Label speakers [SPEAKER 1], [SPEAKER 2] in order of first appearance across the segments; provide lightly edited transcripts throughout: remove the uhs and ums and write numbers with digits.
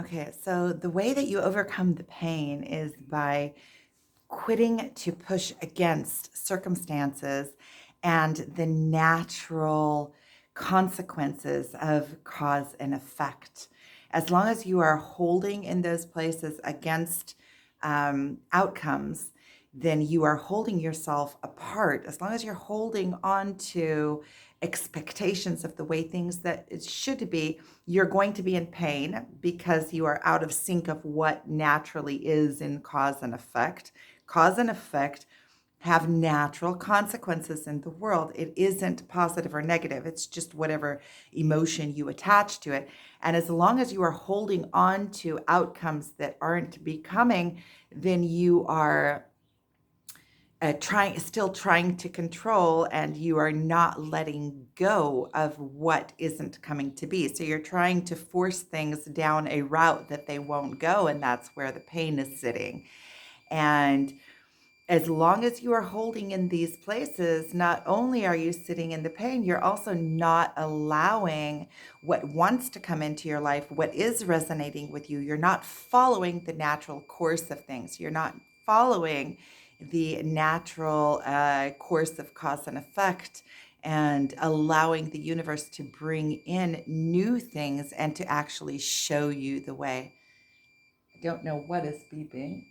[SPEAKER 1] Okay, so the way that you overcome the pain is by quitting to push against circumstances and the natural consequences of cause and effect. As long as you are holding in those places against outcomes, then you are holding yourself apart. As long as you're holding on to expectations of the way things that it should be, you're going to be in pain because you are out of sync of what naturally is in cause and effect. Cause and effect have natural consequences in the world. It isn't positive or negative. It's just whatever emotion you attach to it. And as long as you are holding on to outcomes that aren't becoming, then you are still trying to control, and you are not letting go of what isn't coming to be. So you're trying to force things down a route that they won't go, and that's where the pain is sitting. And as long as you are holding in these places, not only are you sitting in the pain, you're also not allowing what wants to come into your life, what is resonating with you. You're not following the natural course of things. You're not following the natural course of cause and effect and allowing the universe to bring in new things and to actually show you the way. I don't know what is beeping.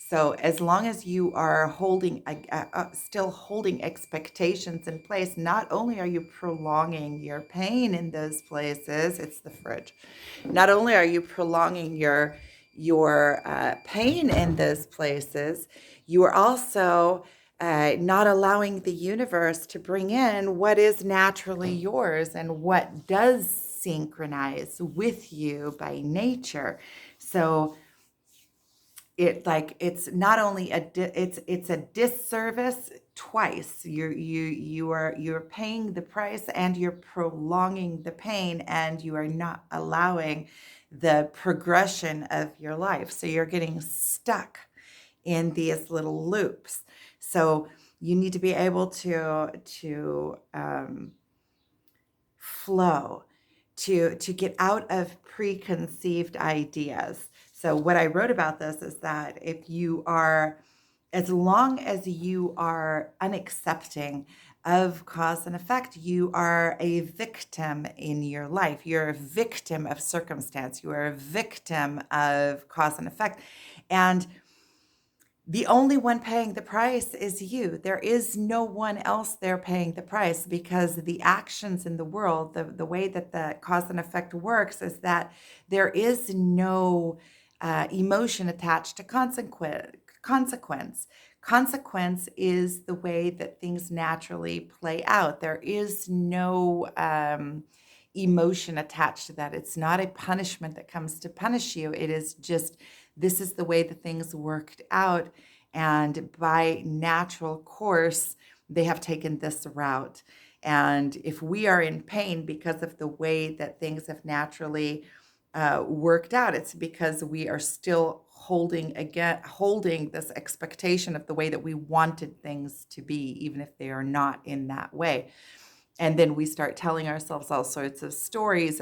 [SPEAKER 1] So as long as you are still holding expectations in place, not only are you prolonging your pain in those places, it's the fridge. Not only are you prolonging your pain in those places, you are also not allowing the universe to bring in what is naturally yours and what does synchronize with you by nature. So it's not only it's a disservice twice. You're paying the price, and you're prolonging the pain, and you are not allowing the progression of your life. So you're getting stuck in these little loops. So you need to be able to flow, to get out of preconceived ideas. So what I wrote about this is that if you are, as long as you are unaccepting of cause and effect, you are a victim in your life. You're a victim of circumstance. You are a victim of cause and effect. And the only one paying the price is you. There is no one else there paying the price, because the actions in the world, the way that the cause and effect works is that there is no emotion attached to consequence. Consequence is the way that things naturally play out. There is no emotion attached to that. It's not a punishment that comes to punish you. It is just, this is the way the things worked out. And by natural course, they have taken this route. And if we are in pain because of the way that things have naturally worked out, it's because we are still holding this expectation of the way that we wanted things to be, even if they are not in that way. And then we start telling ourselves all sorts of stories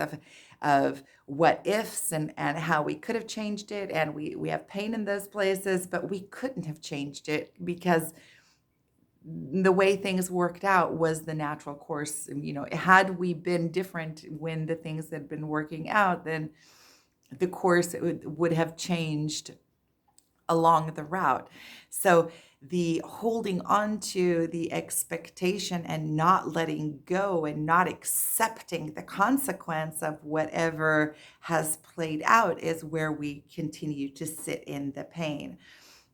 [SPEAKER 1] of what ifs and how we could have changed it, and we have pain in those places, but we couldn't have changed it because the way things worked out was the natural course. Had we been different when the things had been working out, then the course would have changed along the route. So the holding on to the expectation and not letting go and not accepting the consequence of whatever has played out is where we continue to sit in the pain.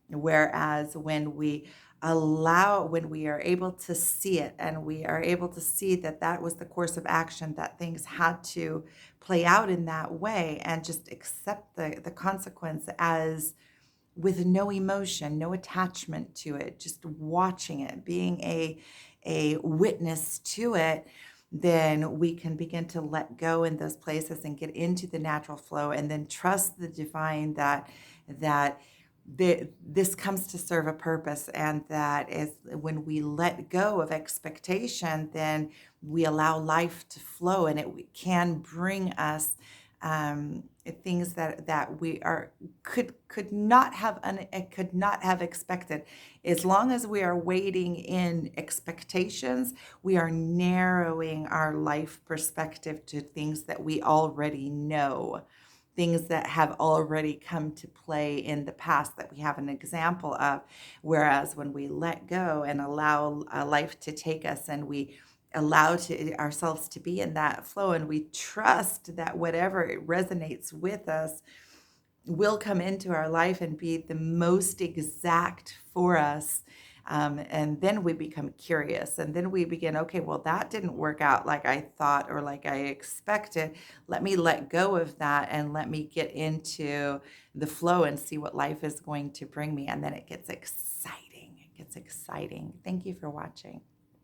[SPEAKER 1] Whereas when we are able to see it, and we are able to see that that was the course of action, that things had to play out in that way, and just accept the consequence as with no emotion, no attachment to it, just watching it, being a witness to it, then we can begin to let go in those places and get into the natural flow, and then trust the divine that this comes to serve a purpose, and that is when we let go of expectation, then we allow life to flow, and can bring us things that we are could not have expected. As long as we are waiting in expectations, we are narrowing our life perspective to things that we already know, things that have already come to play in the past that we have an example of. Whereas when we let go and allow life to take us, and we allow ourselves to be in that flow, and we trust that whatever it resonates with us will come into our life and be the most exact for us. And then we become curious, and then we begin, okay, well, that didn't work out like I thought or like I expected. Let me let go of that and let me get into the flow and see what life is going to bring me. And then it gets exciting. It gets exciting. Thank you for watching.